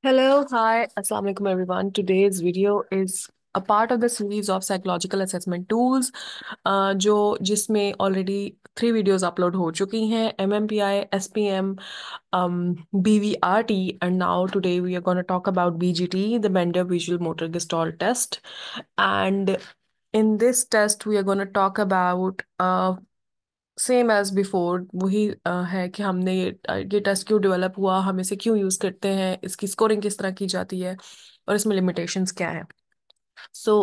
Hello, hi, Assalamu alaikum everyone. Today's video is a part of the series of psychological assessment tools जो जिसमें already 3 videos upload हो चुकी हैं MMPI, SPM, BVRT and now today we are going to talk about BGT, the Bender Visual Motor Gestalt Test. And in this test we are going to talk about same as before वही है कि हमने ये test क्यों develop हुआ, हम इसे क्यों यूज़ करते हैं, इसकी स्कोरिंग किस तरह की जाती है और इसमें लिमिटेशंस क्या है. So,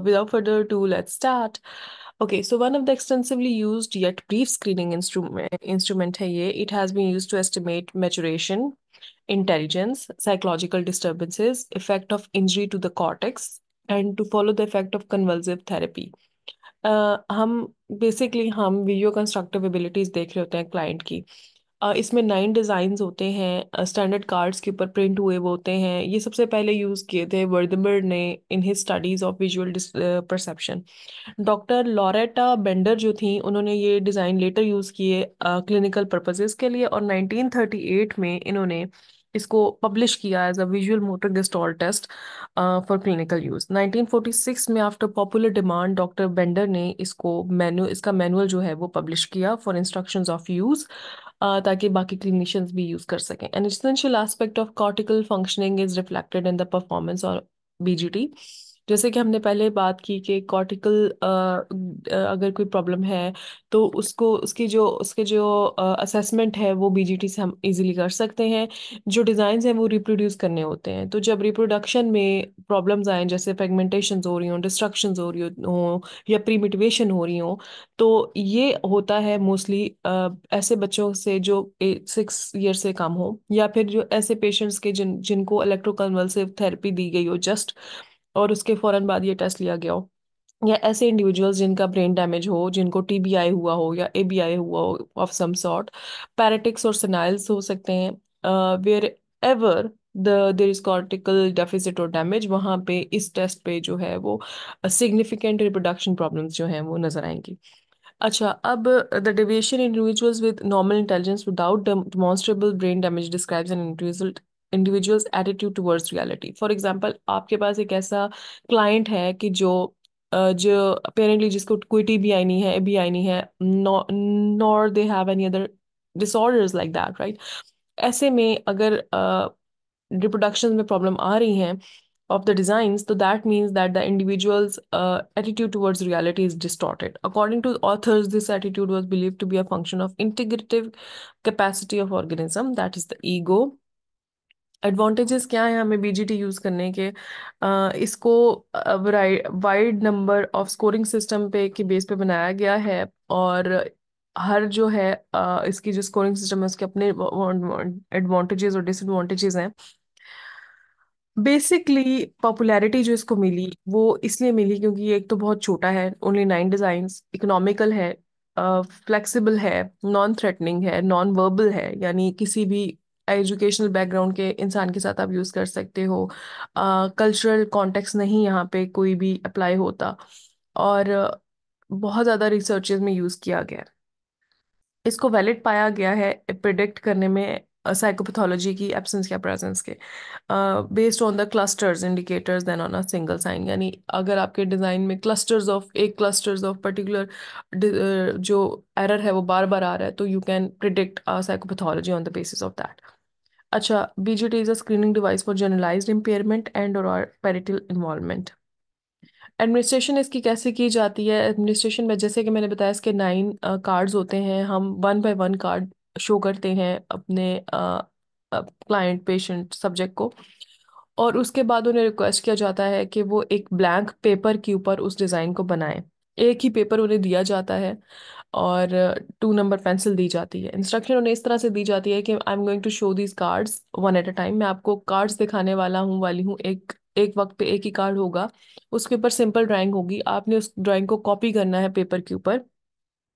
without further ado, let's start. Okay, so one of the extensively used yet brief screening instrument है ये. It has been used to estimate maturation, intelligence, psychological disturbances, effect of injury to the cortex, and to follow the effect of convulsive therapy. हम basically हम video constructive abilities देख रहे होते हैं client की. इसमें 9 डिज़ाइंस होते हैं, स्टैंडर्ड कार्ड्स के ऊपर प्रिंट हुए वो होते हैं. ये सबसे पहले यूज़ किए थे वर्दमर ने in his studies of visual perception. Doctor Loretta Bender जो थी उन्होंने ये डिज़ाइन लेटर यूज़ किए क्लिनिकल पर्पसेस के लिए और 1938 में इन्होंने इसको पब्लिश किया as a visual motor gestalt test for clinical use. 1946 में after popular demand doctor Bender ने इसका मैनुअल जो है वो पब्लिश किया फॉर इंस्ट्रक्शंस ऑफ यूज, ताकि बाकी क्लिनिशियंस भी यूज कर सकें. An essential aspect of cortical functioning is reflected in the performance और बीजीटी. जैसे कि हमने पहले बात की कि कॉर्टिकल अगर कोई प्रॉब्लम है तो उसको उसके जो असेसमेंट है वो बीजीटी से हम इजीली कर सकते हैं. जो डिज़ाइन हैं वो रिप्रोड्यूस करने होते हैं, तो जब रिप्रोडक्शन में प्रॉब्लम्स आए जैसे फ्रेगमेंटेशन हो रही हो, डिस्ट्रक्शन हो रही हो या प्रीमिटिवेशन हो रही हो, तो ये होता है मोस्टली ऐसे बच्चों से जो 6 ईयर से कम हो या फिर जो ऐसे पेशेंट्स के जिनको इलेक्ट्रोकन्वल्सिव थेरेपी दी गई हो जस्ट और उसके फौरन बाद ये टेस्ट लिया गया हो, या ऐसे इंडिविजुअल्स जिनका ब्रेन डैमेज हो, जिनको टीबीआई हुआ हो या एबीआई हुआ हो ऑफ सम सॉर्ट, पैराटिक्स और सेनाइल्स हो सकते हैं. Wherever there is cortical deficit और डैमेज, वहाँ पे इस टेस्ट पे जो है वो सिग्निफिकेंट रिप्रोडक्शन प्रॉब्लम्स जो हैं वो नजर आएंगी. अच्छा, अब the deviation in individuals with normal intelligence without demonstrable brain damage describes an individual's attitude towards reality. For example, आपके पास एक ऐसा क्लाइंट है कि जो अपेरेंटली जिसको कोई टीबीआई नहीं है, एबीआई नहीं है, nor they have any other disorders like that, right. ऐसे में अगर reproductions में problem आ रही हैं of the designs, so that means that the individual's attitude towards reality is distorted. According to authors, this attitude was believed to be a function of integrative capacity of organism, that is the ego. Advantages क्या है हमें BGT use करने के? इसको wide number of scoring system पे के base पे बनाया गया है और हर जो है इसकी जो स्कोरिंग सिस्टम है उसके अपने एडवांटेजेस और डिसएडवांटेजेस हैं. बेसिकली पॉपुलैरिटी जो इसको मिली वो इसलिए मिली क्योंकि ये एक तो बहुत छोटा है, ओनली 9 डिजाइन्स, इकोनॉमिकल है, फ्लेक्सिबल है, नॉन थ्रेटनिंग है, नॉन वर्बल है, यानी किसी भी एजुकेशनल बैकग्राउंड के इंसान के साथ आप यूज़ कर सकते हो. कल्चरल कॉन्टेक्स्ट नहीं यहाँ पे कोई भी अप्लाई होता और बहुत ज़्यादा रिसर्चेज में यूज़ किया गया है. इसको वैलिड पाया गया है प्रिडिक्ट करने में साइकोपैथोलॉजी की एब्सेंस या प्रेजेंस के, based on the clusters indicators than on a single sign. यानी अगर आपके डिज़ाइन में क्लस्टर्स ऑफ पर्टिकुलर जो एरर है वो बार बार आ रहा है तो you can predict psychopathology on the basis of that. अच्छा, BGT is a screening device for generalized impairment and और पैरेटल इन्वॉल्वमेंट. एडमिनिस्ट्रेशन इसकी कैसे की जाती है? एडमिनिस्ट्रेशन में जैसे कि मैंने बताया इसके 9 कार्ड्स होते हैं. हम 1 बाय 1 कार्ड शो करते हैं अपने क्लाइंट, पेशेंट, सब्जेक्ट को और उसके बाद उन्हें रिक्वेस्ट किया जाता है कि वो एक ब्लैंक पेपर के ऊपर उस डिज़ाइन को बनाएं. एक ही पेपर उन्हें दिया जाता है और 2 नंबर पेंसिल दी जाती है. इंस्ट्रक्शन उन्हें इस तरह से दी जाती है कि I am going to show these cards one at a time. मैं आपको कार्ड्स दिखाने वाली हूँ. एक एक वक्त पे एक ही कार्ड होगा, उसके ऊपर सिंपल ड्राइंग होगी, आपने उस ड्राइंग को कॉपी करना है पेपर के ऊपर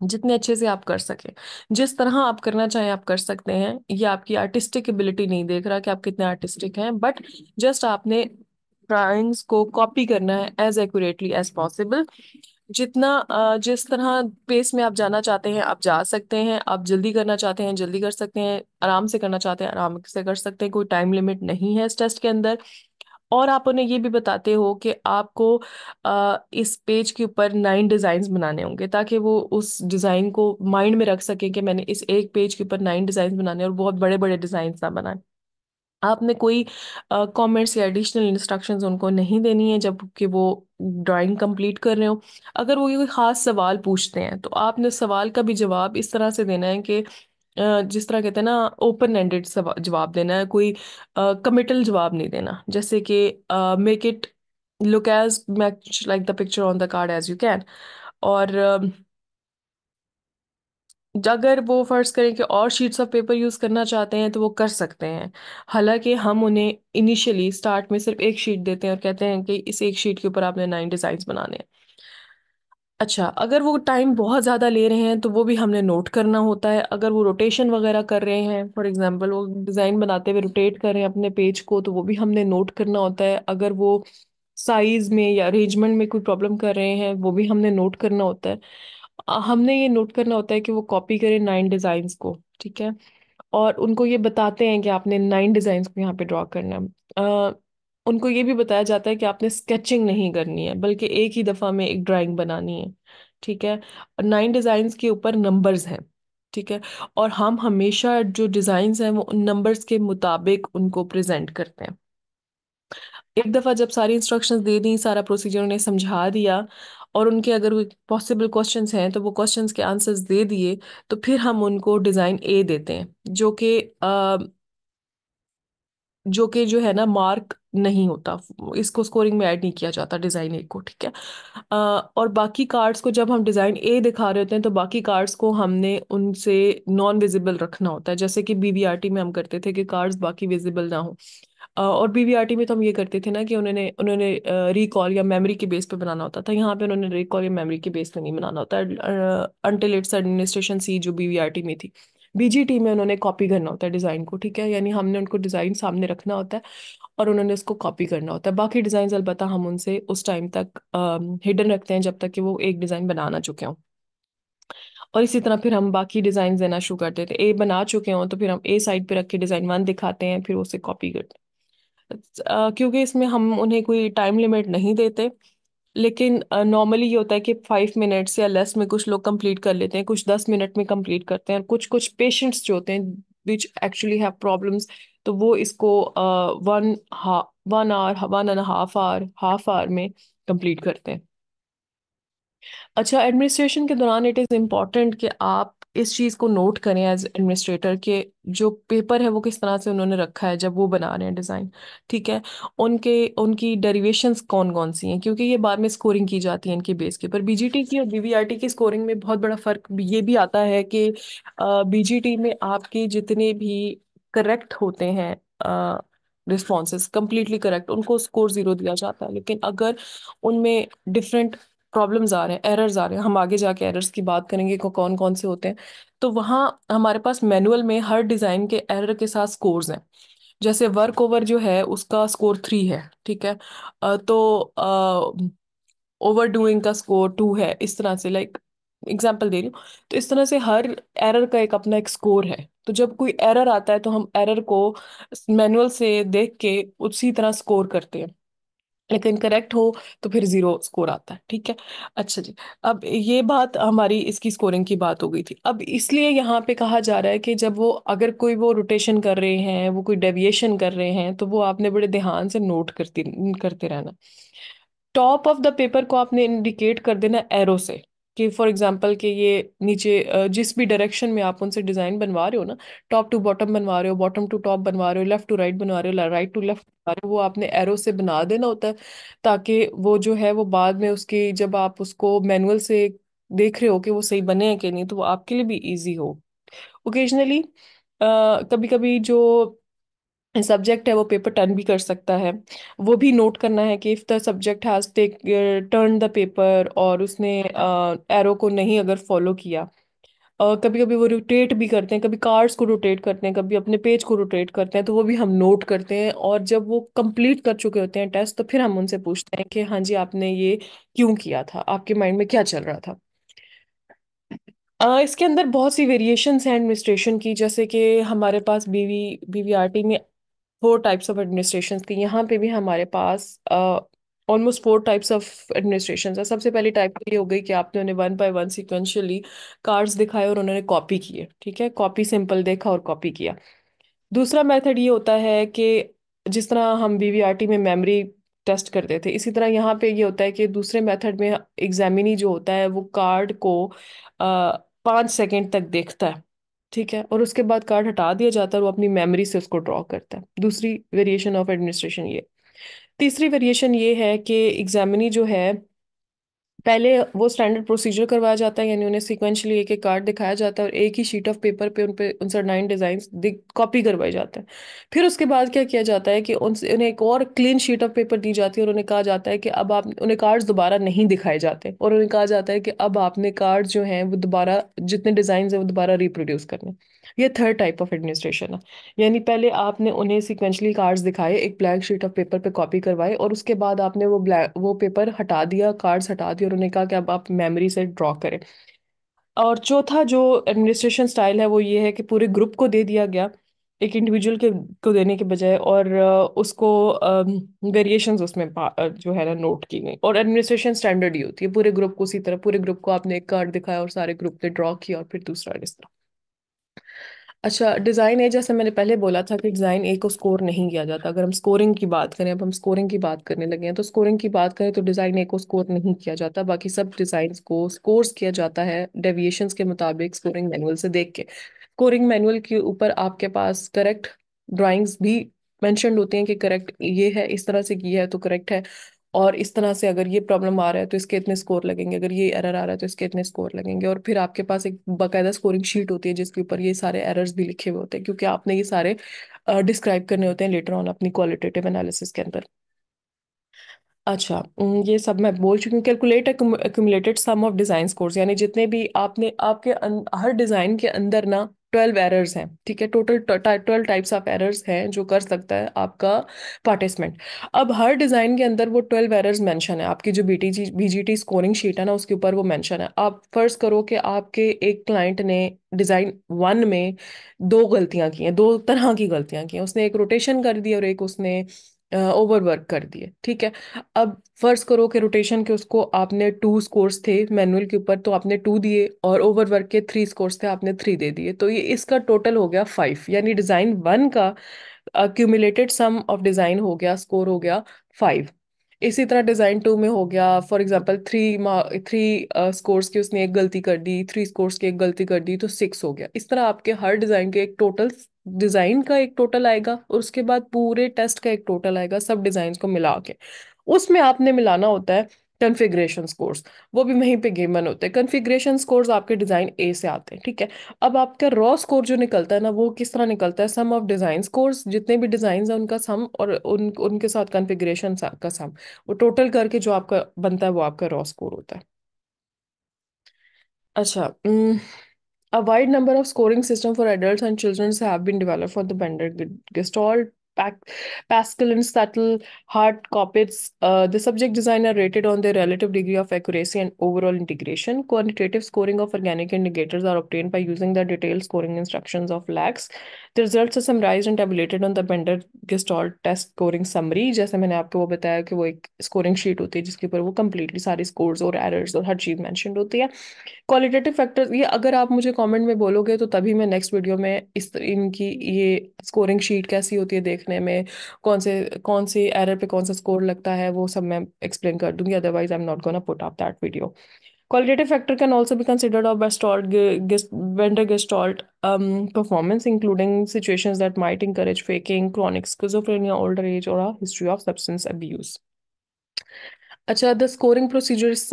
जितने अच्छे से आप कर सकें. जिस तरह आप करना चाहें आप कर सकते हैं. ये आपकी आर्टिस्टिक एबिलिटी नहीं देख रहा कि आप कितने आर्टिस्टिक हैं, बट जस्ट आपने ड्राइंग्स को कॉपी करना है एज एक्यूरेटली एज पॉसिबल. जिस तरह पेस में आप जाना चाहते हैं आप जा सकते हैं, आप जल्दी करना चाहते हैं जल्दी कर सकते हैं, आराम से करना चाहते हैं आराम से कर सकते हैं, कोई टाइम लिमिट नहीं है इस टेस्ट के अंदर। और आप उन्हें ये भी बताते हो कि आपको इस पेज के ऊपर 9 डिजाइन बनाने होंगे, ताकि वो उस डिजाइन को माइंड में रख सकें कि मैंने इस एक पेज के ऊपर 9 डिजाइन बनाने हैं, और बहुत बड़े बड़े डिजाइन ना बनाए। आपने कोई कमेंट्स या एडिशनल इंस्ट्रक्शंस उनको नहीं देनी है जब कि वो ड्राइंग कंप्लीट कर रहे हो। अगर वो ये कोई ख़ास सवाल पूछते हैं तो आपने सवाल का भी जवाब इस तरह से देना है कि जिस तरह कहते हैं ना, ओपन एंडेड जवाब देना है, कोई कमिटल जवाब नहीं देना, जैसे कि make it look as much like the picture on the card as you can. और अगर वो फर्ज करें कि और शीट्स ऑफ पेपर यूज करना चाहते हैं तो वो कर सकते हैं। हालांकि हम उन्हें इनिशियली स्टार्ट में सिर्फ एक शीट देते हैं और कहते हैं कि इस एक शीट के ऊपर आपने 9 डिजाइन बनाने हैं। अच्छा, अगर वो टाइम बहुत ज़्यादा ले रहे हैं तो वो भी हमने नोट करना होता है। अगर वो रोटेशन वगैरह कर रहे हैं, फॉर एग्जांपल वो डिज़ाइन बनाते हुए रोटेट कर रहे हैं अपने पेज को, तो वो भी हमने नोट करना होता है। अगर वो साइज में या अरेंजमेंट में कोई प्रॉब्लम कर रहे हैं वो भी हमने नोट करना होता है। हमने ये नोट करना होता है कि वो कॉपी करें 9 डिज़ाइंस को, ठीक है। और उनको ये बताते हैं कि आपने 9 डिजाइन को यहाँ पे ड्रॉ करना है। उनको ये भी बताया जाता है कि आपने स्केचिंग नहीं करनी है बल्कि एक ही दफा में एक ड्राइंग बनानी है, ठीक है। 9 डिजाइन्स के ऊपर नंबर्स हैं, ठीक है। और हम हमेशा जो डिजाइन्स हैं वो उन नंबर्स के मुताबिक उनको प्रेजेंट करते हैं। एक दफा जब सारी इंस्ट्रक्शंस दे दी, सारा प्रोसीजर उन्हें समझा दिया, और उनके अगर कोई पॉसिबल क्वेश्चंस हैं तो वो क्वेश्चंस के आंसर्स दे दिए, तो फिर हम उनको डिज़ाइन ए देते हैं, जो है ना, मार्क नहीं होता, इसको स्कोरिंग में ऐड नहीं किया जाता डिज़ाइन ए को, ठीक है। और बाकी कार्ड्स को जब हम डिज़ाइन ए दिखा रहे होते हैं तो बाकी कार्ड्स को हमने उनसे नॉन विजिबल रखना होता है, जैसे कि बीवीआरटी में हम करते थे कि कार्ड्स बाकी विजिबल ना हो। और बीवीआरटी में तो हम ये करते थे ना कि उन्होंने उन्होंने रिकॉल या मेमोरी के बेस पे बनाना होता था। यहाँ पे उन्होंने रिकॉल या मेमोरी के बेस पे नहीं बनाना होता, अनटिल इट्स एडमिनिस्ट्रेशन सी जो बीवीआरटी में थी। बीजीटी में उन्होंने कॉपी करना होता है डिज़ाइन को, ठीक है, यानी हमने उनको डिज़ाइन सामने रखना होता है और उन्होंने उसको कॉपी करना होता है। बाकी डिज़ाइन अलबत्ता हम उनसे उस टाइम तक हिडन रखते हैं जब तक कि वो एक डिज़ाइन बना ना चुके हों। और इसी तरह फिर हम बाकी डिज़ाइन देना शुरू करते थे। ए बना चुके हों तो फिर हम ए साइड पे रख के डिज़ाइन वन दिखाते हैं, फिर उसे कॉपी करते हैं। क्योंकि इसमें हम उन्हें कोई टाइम लिमिट नहीं देते, लेकिन नॉर्मली ये होता है कि 5 मिनट्स या लेस में कुछ लोग कंप्लीट कर लेते हैं, कुछ 10 मिनट में कंप्लीट करते हैं, और कुछ कुछ पेशेंट्स जो होते हैं विच एक्चुअली हैव प्रॉब्लम्स, तो वो इसको 1 आवर, 1.5 आवर, हाफ आवर में कंप्लीट करते हैं। अच्छा, एडमिनिस्ट्रेशन के दौरान इट इज़ इम्पॉर्टेंट कि आप इस चीज़ को नोट करें एज एडमिनिस्ट्रेटर के जो पेपर है वो किस तरह से उन्होंने रखा है जब वो बना रहे हैं डिज़ाइन, ठीक है। उनके उनकी डेरिवेशंस कौन कौन सी हैं, क्योंकि ये बाद में स्कोरिंग की जाती है इनके बेस के ऊपर। बीजीटी की और बीवीआरटी की स्कोरिंग में बहुत बड़ा फ़र्क ये भी आता है कि बीजीटी में आपके जितने भी करेक्ट होते हैं रिस्पॉन्सेज, कंप्लीटली करेक्ट, उनको स्कोर 0 दिया जाता है। लेकिन अगर उनमें डिफरेंट प्रॉब्लम्स आ रहे हैं, एरर्स आ रहे हैं, हम आगे जाके एरर्स की बात करेंगे कि कौन कौन से होते हैं, तो वहाँ हमारे पास मैनुअल में हर डिज़ाइन के एरर के साथ स्कोर्स हैं। जैसे वर्क ओवर जो है उसका स्कोर 3 है, ठीक है। तो ओवर डूइंग का स्कोर 2 है, इस तरह से, लाइक एग्जाम्पल दे रही हूँ। तो इस तरह से हर एरर का एक अपना एक स्कोर है। तो जब कोई एरर आता है तो हम एरर को मैनुअल से देख के उसी तरह स्कोर करते हैं, लेकिन करेक्ट हो तो फिर 0 स्कोर आता है, ठीक है। अच्छा जी, अब ये बात हमारी इसकी स्कोरिंग की बात हो गई थी। अब इसलिए यहाँ पे कहा जा रहा है कि जब वो अगर कोई वो रोटेशन कर रहे हैं, वो कोई डेविएशन कर रहे हैं, तो वो आपने बड़े ध्यान से नोट करते करते रहना। टॉप ऑफ द पेपर को आपने इंडिकेट कर देना एरो से, कि फॉर एग्जांपल कि ये नीचे जिस भी डायरेक्शन में आप उनसे डिजाइन बनवा रहे हो ना, टॉप टू बॉटम बनवा रहे हो, बॉटम टू टॉप बनवा रहे हो, लेफ्ट टू राइट बनवा रहे हो, राइट टू लेफ्ट बनवा रहे हो, वो आपने एरो से बना देना होता है, ताकि वो जो है वो बाद में उसकी जब आप उसको मैनुअल से देख रहे हो कि वो सही बने हैं कि नहीं, तो वो आपके लिए भी ईजी हो। ओकेजनली कभी कभी जो सब्जेक्ट है वो पेपर टर्न भी कर सकता है। वो भी नोट करना है कि if the subject has turn the paper और उसने एरो को नहीं अगर फॉलो किया, कभी कभी वो रोटेट भी करते हैं, कभी कार्ड्स को रोटेट करते हैं, कभी अपने पेज को रोटेट करते हैं, तो वो भी हम नोट करते हैं। और जब वो कंप्लीट कर चुके होते हैं टेस्ट, तो फिर हम उनसे पूछते हैं कि हाँ जी, आपने ये क्यों किया था, आपके माइंड में क्या चल रहा था। इसके अंदर बहुत सी वेरिएशंस हैं एडमिनिस्ट्रेशन की, जैसे कि हमारे पास बीवीआरटी में 4 टाइप्स ऑफ एडमिनिस्ट्रेशन थी। यहाँ पे भी हमारे पास ऑलमोस्ट 4 टाइप्स ऑफ एडमिनिस्ट्रेशन है। सबसे पहली टाइप ये हो गई कि आपने उन्हें one by one sequentially cards दिखाए और उन्होंने कॉपी किए, ठीक है, कॉपी सिंपल देखा और कॉपी किया। दूसरा मेथड ये होता है कि जिस तरह हम बीवीआरटी में मेमोरी टेस्ट करते थे, इसी तरह यहाँ पे ये होता है कि दूसरे मेथड में एग्जामिनी जो होता है वो कार्ड को 5 सेकेंड तक देखता है, ठीक है, और उसके बाद कार्ड हटा दिया जाता है और वो अपनी मेमोरी से उसको ड्रॉ करता है। दूसरी वेरिएशन ऑफ एडमिनिस्ट्रेशन ये। तीसरी वेरिएशन ये है कि एग्जामिनी जो है, पहले वो स्टैंडर्ड प्रोसीजर करवाया जाता है, यानी उन्हें सिक्वेंशली एक एक कार्ड दिखाया जाता है और एक ही शीट ऑफ पेपर पे उनसे 9 डिजाइन कॉपी करवाए जाते हैं। फिर उसके बाद क्या किया जाता है कि उनसे उन्हें एक और क्लीन शीट ऑफ पेपर दी जाती है और उन्हें कहा जाता है कि अब आप उन्हें कार्ड्स दोबारा नहीं दिखाए जाते, और उन्हें कहा जाता है कि अब आपने कार्ड जो हैं वो दोबारा, जितने डिजाइन हैं वो दोबारा रिप्रोड्यूस करने। ये थर्ड टाइप ऑफ एडमिनिस्ट्रेशन है। यानी पहले आपने उन्हें सिक्वेंशली कार्ड्स दिखाए, एक ब्लैंक शीट ऑफ पेपर पे कॉपी करवाए, और उसके बाद आपने वो पेपर हटा दिया, कार्ड्स हटा दिए, और उन्हें कहा कि अब आप मेमोरी से ड्रॉ करें। और चौथा जो एडमिनिस्ट्रेशन स्टाइल है वो ये है कि पूरे ग्रुप को दे दिया गया, एक इंडिविजुअल के को देने के बजाय, और उसको वेरिएशंस उसमें जो है ना नोट की गई। और एडमिनिस्ट्रेशन स्टैंडर्ड ही होती है, पूरे ग्रुप को उसी तरह, पूरे ग्रुप को आपने एक कार्ड दिखाया और सारे ग्रुप ने ड्रॉ किया, और फिर दूसरा इस तरह। अच्छा, डिज़ाइन ए, जैसे मैंने पहले बोला था कि डिज़ाइन ए को स्कोर नहीं किया जाता। अगर हम स्कोरिंग की बात करें, अब हम स्कोरिंग की बात करने लगे हैं, तो स्कोरिंग की बात करें तो डिज़ाइन ए को स्कोर नहीं किया जाता, बाकी सब डिज़ाइंस को स्कोर्स किया जाता है डेविएशंस के मुताबिक, स्कोरिंग मैनुअल से देख के। स्कोरिंग मैनुअल के ऊपर आपके पास करेक्ट ड्राइंग्स भी मेंशन्ड होती हैं कि करेक्ट ये है, इस तरह से किया है तो करेक्ट है, और इस तरह से अगर ये प्रॉब्लम आ रहा है तो इसके इतने स्कोर लगेंगे, अगर ये एरर आ रहा है तो इसके इतने स्कोर लगेंगे। और फिर आपके पास एक बाकायदा स्कोरिंग शीट होती है जिसके ऊपर ये सारे एरर्स भी लिखे हुए होते हैं, क्योंकि आपने ये सारे डिस्क्राइब करने होते हैं लेटर ऑन अपनी क्वालिटेटिव एनालिसिस के अंदर। अच्छा, ये सब मैं बोल चुकी हूँ। Calculate accumulated sum of design scores, यानी जितने भी आपने आपके हर डिजाइन के अंदर ना 12 एरर्स हैं, ठीक है, टोटल 12 टाइप्स ऑफ एरर्स हैं जो कर सकता है आपका पार्टिसिपेंट। अब हर डिजाइन के अंदर वो 12 एरर्स मेंशन है, आपकी जो बीजीटी स्कोरिंग शीट है ना उसके ऊपर वो मेंशन है। आप फर्ज करो कि आपके एक क्लाइंट ने डिजाइन 1 में 2 गलतियां की हैं, 2 तरह की गलतियां की हैं, उसने एक रोटेशन कर दी और एक उसने ओवरवर्क कर दिए, ठीक है। अब फर्ज करो कि रोटेशन के उसको आपने 2 स्कोर्स थे मैनुअल के ऊपर, तो आपने 2 दिए, और ओवरवर्क के 3 स्कोर्स थे, आपने 3 दे दिए, तो ये इसका टोटल हो गया 5, यानी डिजाइन 1 का अक्यूमुलेटेड सम ऑफ डिजाइन हो गया, स्कोर हो गया 5। इसी तरह डिजाइन 2 में हो गया, फॉर एग्जांपल 3 स्कोर्स की उसने एक गलती कर दी, 3 स्कोर्स की एक गलती कर दी, तो 6 हो गया। इस तरह आपके हर डिजाइन के एक टोटल, डिजाइन का एक टोटल आएगा और उसके बाद पूरे टेस्ट का एक टोटल आएगा, सब डिजाइन को मिला के। उसमें आपने मिलाना होता है कन्फिग्रेशन स्कोर्स, वो भी वहीं पे गिवन होते हैं। कन्फिग्रेशन स्कोर्स आपके डिजाइन ए से आते हैं, ठीक है। अब आपका रॉ स्कोर जो निकलता है ना, वो किस तरह निकलता है, सम ऑफ डिजाइन स्कोर्स, जितने भी डिजाइन हैं उनका सम, और उनके साथ कन्फिग्रेशन का सम, वो टोटल करके जो आपका बनता है वो आपका रॉ स्कोर होता है। अच्छा, a wide number of scoring systems for adults and children have been developed for the Bender Gestalt, Pascal, and Sattel Hart Kopitz. The subject design are rated on their relative degree of accuracy and overall integration. Quantitative scoring of organic indicators are obtained by using the detailed scoring instructions of LAX. The results are summarized and tabulated on the Bender Gestalt test scoring summary. जैसे मैंने आपको वो बताया कि वो एक scoring sheet होती है जिसके ऊपर वो completely सारी scores और errors और हर चीज़ mentioned होती है। क्वालिटेटिव फैक्टर्स, ये अगर आप मुझे कमेंट में बोलोगे तो तभी मैं नेक्स्ट वीडियो में इनकी ये स्कोरिंग शीट कैसी होती है देखने में, कौन से एरर पे कौन सा स्कोर लगता है, वो सब मैं एक्सप्लेन कर दूंगी, otherwise I am not gonna put up that video. Qualitative factor can also be considered of vendor gestalt performance, including situations that might encourage faking, chronic schizophrenia, older age, or a history of substance abuse. अच्छा, the scoring procedure is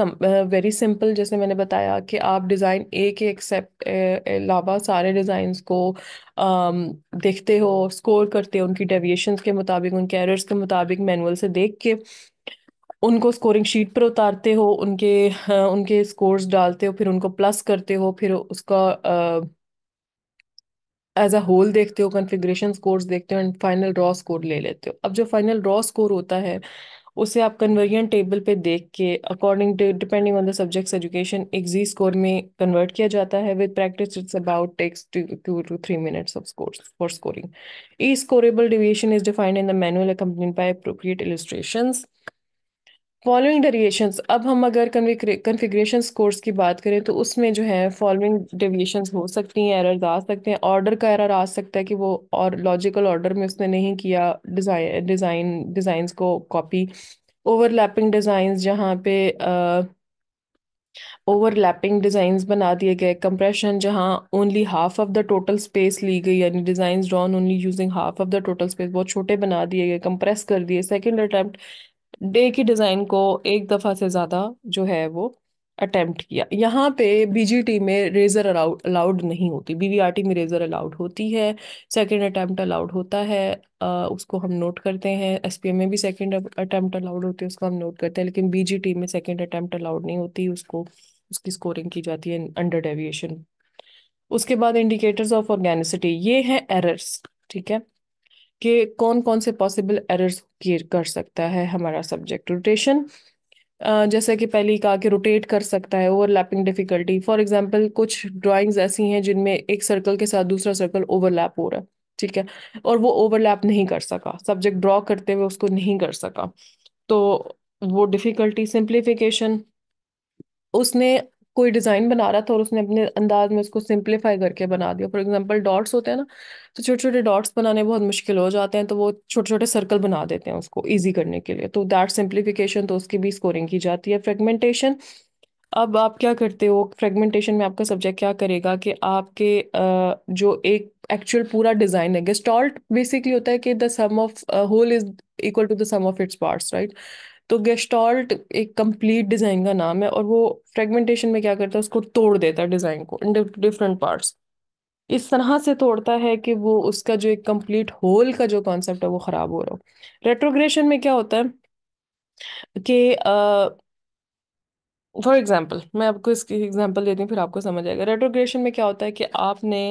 very simple. जैसे मैंने बताया कि आप design ए के accept अलावा सारे designs को देखते हो, स्कोर करते हो उनकी डेविएशंस के मुताबिक, उनके एरर्स के मुताबिक मैनुअल से देख के। उनको स्कोरिंग शीट पर उतारते हो, उनके स्कोर्स डालते हो, फिर उनको प्लस करते हो, फिर उसका एज अ होल देखते हो, कॉन्फ़िगरेशन स्कोर्स देखते हो, एंड फाइनल रॉ स्कोर ले लेते हो। अब जो फाइनल रॉ स्कोर होता है उसे आप कन्वर्जन टेबल पे देख के according to depending on the subject's education एक जी स्कोर में कन्वर्ट किया जाता है। With practice it's about takes 2 to 3 minutes of scores for scoring. Each scorable deviation is defined in the manual accompanied by appropriate illustrations। Following deviations, अब हम अगर configuration scores की बात करें तो उसमें जो है फॉलोइंग डेविएशंस हो सकती हैं, एरर्स आ सकते हैं। ऑर्डर का एरर आ सकता है कि वो और लॉजिकल ऑर्डर में उसने नहीं किया डिजाइंस को कॉपी। ओवरलैपिंग डिजाइंस, जहाँ पे ओवरलैपिंग डिजाइन्स बना दिए गए। कंप्रेशन, जहाँ only half of the total space ली गई, यानी design drawn only using half of the total space, बहुत छोटे बना दिए गए, कंप्रेस कर दिए। सेकंड अटेम्प्ट, डे की डिजाइन को एक दफा से ज्यादा जो है वो अटेम्प्ट किया। यहाँ पे बीजीटी में रेजर अलाउड नहीं होती, बीवीआरटी में रेजर अलाउड होती है। सेकंड अटेम्प्ट अलाउड होता है, उसको हम नोट करते हैं। एसपीएम में भी सेकंड अटेम्प्ट अलाउड होती है, उसको हम नोट करते हैं। लेकिन बीजीटी में सेकंड अटेम्प्ट अलाउड नहीं होती, उसको उसकी स्कोरिंग की जाती है अंडर डेविएशन। उसके बाद इंडिकेटर्स ऑफ ऑर्गेनिसिटी, ये है एरर्स। ठीक है, कि कौन कौन से पॉसिबल एरर्स कर सकता है हमारा सब्जेक्ट। रोटेशन, जैसे कि पहले ही कहा कि रोटेट कर सकता है। ओवरलैपिंग डिफिकल्टी, फॉर एग्जांपल कुछ ड्राइंग्स ऐसी हैं जिनमें एक सर्कल के साथ दूसरा सर्कल ओवरलैप हो रहा है। ठीक है, और वो ओवरलैप नहीं कर सका, सब्जेक्ट ड्रॉ करते हुए उसको नहीं कर सका, तो वो डिफिकल्टी। सिंप्लीफिकेशन, उसने कोई डिजाइन बना रहा था और उसने अपने अंदाज में उसको सिंपलीफाई करके बना दिया। फॉर एग्जांपल डॉट्स होते हैं ना, तो छोटे छोटे डॉट्स बनाने बहुत मुश्किल हो जाते हैं, तो वो छोटे छोटे सर्कल बना देते हैं उसको इजी करने के लिए, तो दैट सिंप्लीफिकेशन, तो उसकी भी स्कोरिंग की जाती है। फ्रेगमेंटेशन, अब आप क्या करते हो फ्रेगमेंटेशन में, आपका सब्जेक्ट क्या करेगा कि आपके जो एक एक्चुअल पूरा डिजाइन है, गेस्टॉल्ट बेसिकली होता है कि the sum of whole is equal to the sum of its parts, right. तो गेस्टॉल्ट एक कंप्लीट डिजाइन का नाम है, और वो फ्रेगमेंटेशन में क्या करता है, उसको तोड़ देता है डिजाइन को इन डिफरेंट पार्ट्स। इस तरह से तोड़ता है कि वो उसका जो एक कंप्लीट होल का जो कॉन्सेप्ट है वो खराब हो रहा हो। रेट्रोग्रेशन में क्या होता है कि फॉर एग्जाम्पल, मैं आपको इसकी एग्जांपल देती हूँ फिर आपको समझ आएगा। रेट्रोग्रेशन में क्या होता है कि आपने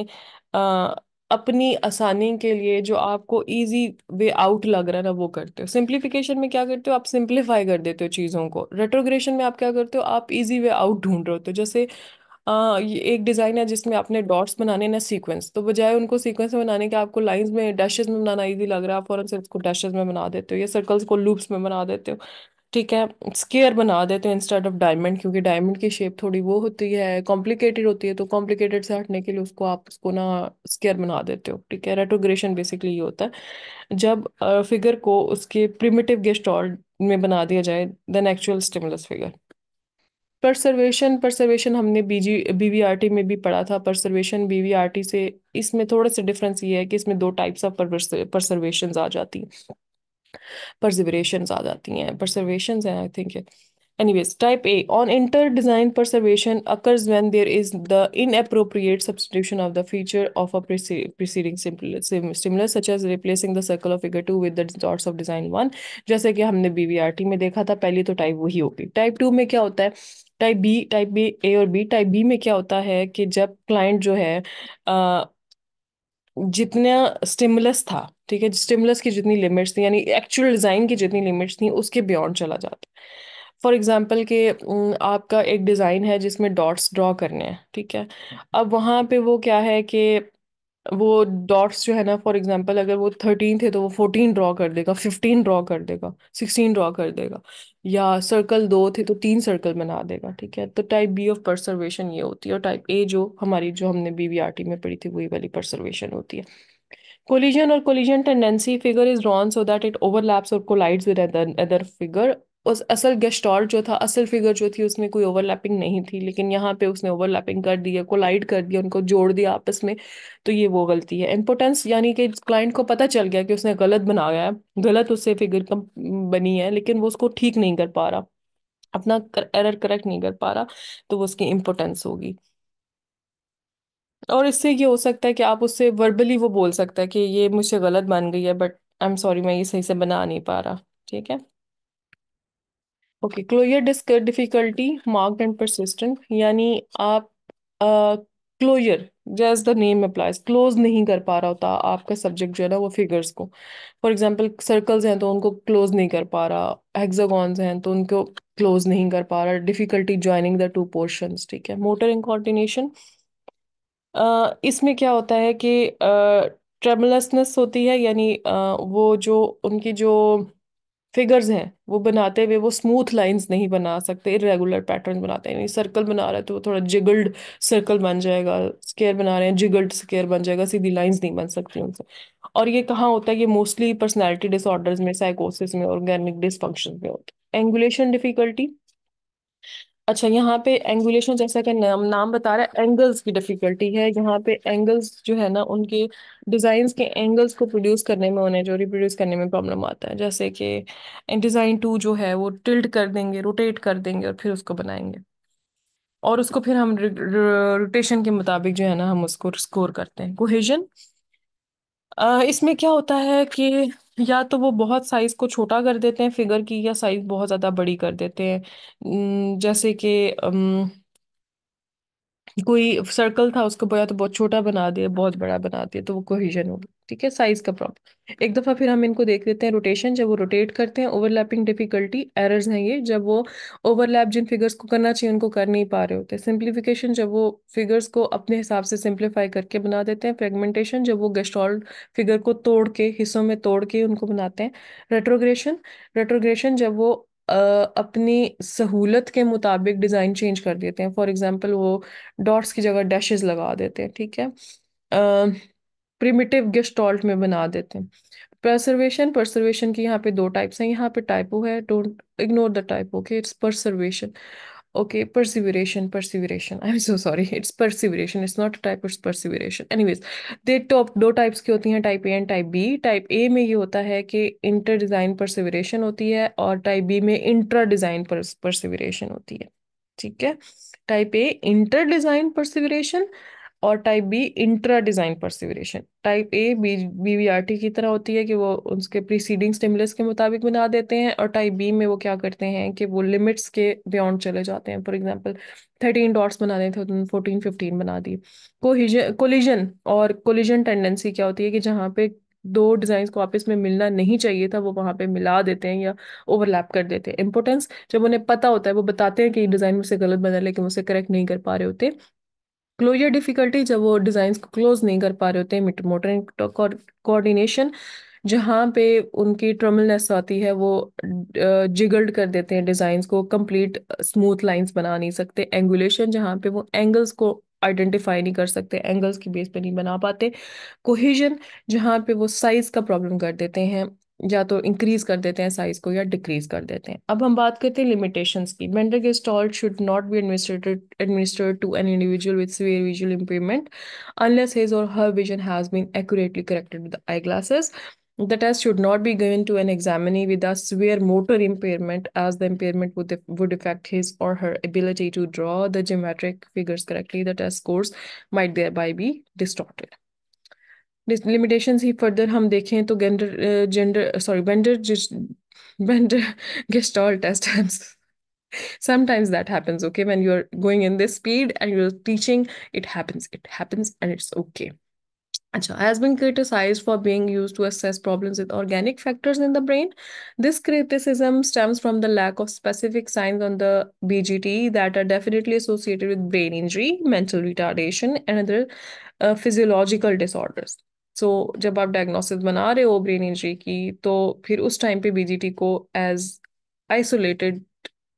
अ, अपनी आसानी के लिए जो आपको इजी वे आउट लग रहा है ना वो करते हो। सिंप्लीफिकेशन में क्या करते हो, आप सिंप्लीफाई कर देते हो चीज़ों को। रेट्रोग्रेशन में आप क्या करते हो, आप इजी वे आउट ढूंढ रहे हो। तो जैसे ये एक डिज़ाइन है जिसमें आपने डॉट्स बनाने ना सीक्वेंस, तो बजाय उनको सीक्वेंस में बनाने के आपको लाइंस में डैशेस में बनाना इजी लग रहा है, आप फौरन से उसको डैशेस में बना देते हो, या सर्कल्स को लूप्स में बना देते हो। ठीक है, स्केयर बना देते हैं इंस्टेड ऑफ डायमंड, क्योंकि डायमंड की शेप थोड़ी वो होती है, कॉम्प्लिकेटेड होती है, तो कॉम्प्लिकेटेड से हटने के लिए उसको आप उसको ना स्केयर बना देते हो। ठीक है, रेट्रोग्रेशन बेसिकली ये होता है जब फिगर को उसके प्रिमिटिव गेस्टोल्ड में बना दिया जाए देन एक्चुअल स्टिमुलस फिगर। परसर्वेशन, परसर्वेशन हमने बीवीआरटी में भी पढ़ा था। परसर्वेशन बीवीआरटी से इसमें थोड़ा सा डिफरेंस ये है कि इसमें दो टाइप्स ऑफ परसर्वेशंस आ जाती हैं, perseverance आ जाती हैं, perservations हैं I think. Anyways, type A on inter-design perseveration occurs when there is the inappropriate substitution of the feature of a preceding stimulus, such as replacing the circle of figure 2 with the dots of design 1। जैसे कि हमने बीवीआरटी में देखा था, पहली तो type वही होगी। टाइप 2 में क्या होता है, टाइप बी, ए और बी। टाइप बी में क्या होता है कि जब क्लाइंट जो है जितना स्टिमुलस था, ठीक है, स्टिमुलस की जितनी लिमिट्स थी, यानी एक्चुअल डिजाइन की जितनी लिमिट्स थी उसके बियॉन्ड चला जाता है। फॉर एग्जाम्पल के आपका एक डिज़ाइन है जिसमें डॉट्स ड्रॉ करने हैं। ठीक है, अब वहाँ पे वो क्या है कि वो डॉट्स जो है ना, फॉर एग्जांपल अगर वो 13 थे तो वो 14 ड्रॉ कर देगा, 15 ड्रॉ कर देगा, 16 ड्रॉ कर देगा, या सर्कल 2 थे तो 3 सर्कल बना देगा। ठीक है, तो टाइप बी ऑफ परसर्वेशन ये होती है, और टाइप ए जो हमारी जो हमने बीवीआरटी में पढ़ी थी वही वाली परसर्वेशन होती है। कोलिजन और collision tendency, figure is drawn so that it overlaps और कोलाइड्स विद अदर फिगर। उस असल गेस्टॉल्ट जो था, असल फिगर जो थी उसमें कोई ओवरलैपिंग नहीं थी, लेकिन यहाँ पे उसने ओवरलैपिंग कर दी है, कोलाइड कर दिया, उनको जोड़ दिया आपस में, तो ये वो गलती है। इम्पोर्टेंस, यानी कि क्लाइंट को पता चल गया कि उसने गलत बनाया है, गलत उससे फिगर कम बनी है, लेकिन वो उसको ठीक नहीं कर पा रहा, अपना एरर करेक्ट नहीं कर पा रहा, तो वो उसकी इम्पोर्टेंस होगी। और इससे ये हो सकता है कि आप उससे वर्बली वो बोल सकता है कि ये मुझसे गलत बन गई है, बट आई एम सॉरी, मैं ये सही से बना नहीं पा रहा। ठीक है, okay, closure difficulty marked and persistent, यानी आप क्लोजर, जैस द नेम अप्लाइज, क्लोज नहीं कर पा रहा होता आपका सब्जेक्ट जो है ना वो फिगर्स को। फॉर एग्जांपल सर्कल्स हैं तो उनको क्लोज नहीं कर पा रहा, हेक्सागॉन्स हैं तो उनको क्लोज नहीं कर पा रहा, difficulty joining the two portions, ठीक है। मोटर इंकॉर्डिनेशन, इसमें क्या होता है कि ट्रेमुलसनेस होती है, यानी वो जो उनकी जो फिगर्स हैं वो बनाते हुए वो स्मूथ लाइंस नहीं बना सकते, इरेगुलर पैटर्न बनाते हैं। यानी सर्कल बना रहे हैं तो वो थोड़ा जिगल्ड सर्कल बन जाएगा, स्क्वायर बना रहे हैं जिगल्ड स्क्वायर बन जाएगा, सीधी लाइंस नहीं बन सकती उनसे। और ये कहाँ होता है? ये मोस्टली पर्सनैलिटी डिसऑर्डर्स में, साइकोसिस में, ऑर्गेनिक डिसफंक्शन में होता है। एंगुलेशन डिफिकल्टी, अच्छा यहाँ पे एंगुलेशन जैसा कि नाम नाम बता रहा है, एंगल्स की डिफिकल्टी है। यहाँ पे एंगल्स जो है ना उनके डिजाइन्स के एंगल्स को प्रोड्यूस करने में, उन्हें जो रिप्रोड्यूस करने में प्रॉब्लम आता है। जैसे कि डिजाइन टू जो है वो टिल्ट कर देंगे, रोटेट कर देंगे और फिर उसको बनाएंगे, और उसको फिर हम रोटेशन के मुताबिक जो है ना हम उसको स्कोर करते हैं। कोहेजन, इसमें क्या होता है कि या तो वो बहुत साइज को छोटा कर देते हैं फिगर की, या साइज बहुत ज्यादा बड़ी कर देते हैं। जैसे कि कोई सर्कल था उसको या तो बहुत छोटा बना दिया, बहुत बड़ा बना दिया, तो वो कोहिजन होगी, ठीक है, साइज का प्रॉब्लम। एक दफा फिर हम इनको देख लेते हैं। रोटेशन, जब वो रोटेट करते हैं। ओवरलैपिंग डिफिकल्टी, एरर्स हैं ये, जब वो ओवरलैप जिन फिगर्स को करना चाहिए उनको कर नहीं पा रहे होते। सिंप्लीफिकेशन, जब वो फिगर्स को अपने हिसाब से सिंप्लीफाई करके बना देते हैं। फ्रेगमेंटेशन, जब वो गेस्टोल्ट फिगर को तोड़ के, हिस्सों में तोड़ के उनको बनाते हैं। रेट्रोग्रेशन, रेट्रोग्रेशन जब वो अ, अपनी सहूलत के मुताबिक डिजाइन चेंज कर देते हैं। फॉर एग्जांपल वो डॉट्स की जगह डैशेस लगा देते हैं, ठीक है, प्रिमिटिव गेस्टॉल्ट में बना देते हैं। प्रसर्वेशन, परसर्वेशन की यहाँ पे दो टाइप्स हैं, यहाँ पे टाइपो है, don't ignore the typo, okay, it's perseveration. Okay, perseveration, perseveration, I'm so sorry, it's perseveration, it's not a type, it's perseveration, anyways। दे टॉप दो टाइप्स की होती हैं, type A and type B. Type A में ये होता है कि इंटर डिजाइन परसिवरेशन होती है, और टाइप बी में इंट्रा डिजाइन परसिवरेशन होती है, ठीक है। Type A inter design perseveration, और type B intra design perseveration. Type A BVRT की तरह होती है कि वो उसके प्रीसीडिंग स्टिमुलस के मुताबिक बना देते हैं, और टाइप बी में वो क्या करते हैं कि वो लिमिट्स के बियॉन्ड चले जाते हैं। फॉर एग्जांपल 13 डॉट्स बनाने थे तो 14 15 बना दिए। कोलिजन, और कोलिजन टेंडेंसी क्या होती है कि जहाँ पे दो डिजाइन को आपस में मिलना नहीं चाहिए था वो वहां पे मिला देते हैं या ओवरलैप कर देते हैं। इंपोर्टेंस, जब उन्हें पता होता है वो बताते हैं कि डिजाइन मुझसे गलत बना है लेकिन मुझसे करेक्ट नहीं कर पा रहे होते। क्लोजर डिफिकल्टी, जब वो डिजाइन को क्लोज नहीं कर पा रहे होते हैं। मोटर कोऑर्डिनेशन, जहाँ पे उनकी ट्रमलनेस आती है, वो जिगल्ड कर देते हैं डिजाइन्स को, कंप्लीट स्मूथ लाइंस बना नहीं सकते। एंगुलेशन, जहाँ पे वो एंगल्स को आइडेंटिफाई नहीं कर सकते, एंगल्स की बेस पे नहीं बना पाते। कोहेजन, जहाँ पे वो साइज का प्रॉब्लम कर देते हैं, या तो इंक्रीज कर देते हैं साइज को या डिक्रीज कर देते हैं। अब हम बात करते हैं लिमिटेशंस की। Bender gestalt should not be administered to an individual with severe visual impairment unless his or her vision has been accurately corrected with the eyeglasses. The test should not be given to an examinee with a severe motor impairment, as the impairment would affect his or her ability to draw the geometric figures correctly. The test scores might thereby be distorted. Limitations ही further हम देखें तो gender sorry Bender gestalt test sometimes that happens, okay, when you're going in this speed and you're teaching, it happens and it's okay. Acha, has been criticized for being used to assess problems with organic factors in the brain. This criticism stems from the lack of specific signs on the BGT that are definitely associated with brain injury, mental retardation, and other physiological disorders. So, जब आप diagnosis बना रहे हो brain injury की, तो फिर उस time पे बीजीटी को एज आइसोलेटेड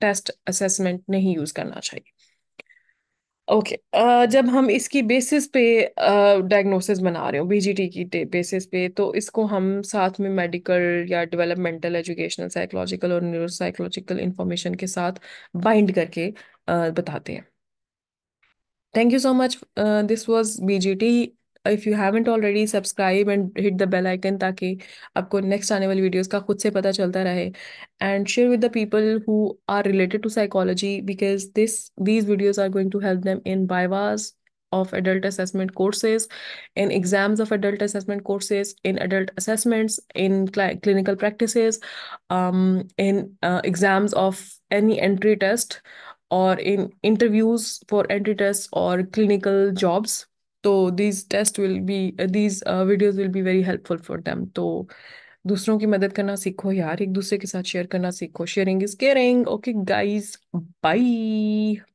टेस्ट असेसमेंट नहीं यूज करना चाहिए। ओके, जब हम इसकी बेसिस पे डायग्नोसिस बना रहे हो बीजीटी की बेसिस पे, तो इसको हम साथ में मेडिकल या डेवलपमेंटल, एजुकेशनल, साइकोलॉजिकल और न्यूरोसाइकोलॉजिकल इंफॉर्मेशन के साथ बाइंड करके बताते हैं। Thank you so much. This was BGT. If you haven't already, subscribe and hit the bell icon ताकि आपको नेक्स्ट आने वाली वीडियोस का खुद से पता चलता रहे, and share with the people who are related to psychology, because these videos are going to help them in Vivas of adult assessment courses, in exams of adult assessment courses, in adult assessments, in clinical practices, in exams of any entry test, or in interviews for entry tests or clinical jobs. तो these videos will be very helpful for them. तो दूसरों की मदद करना सीखो यार, एक दूसरे के साथ शेयर करना सीखो. Sharing is caring. Okay guys, bye.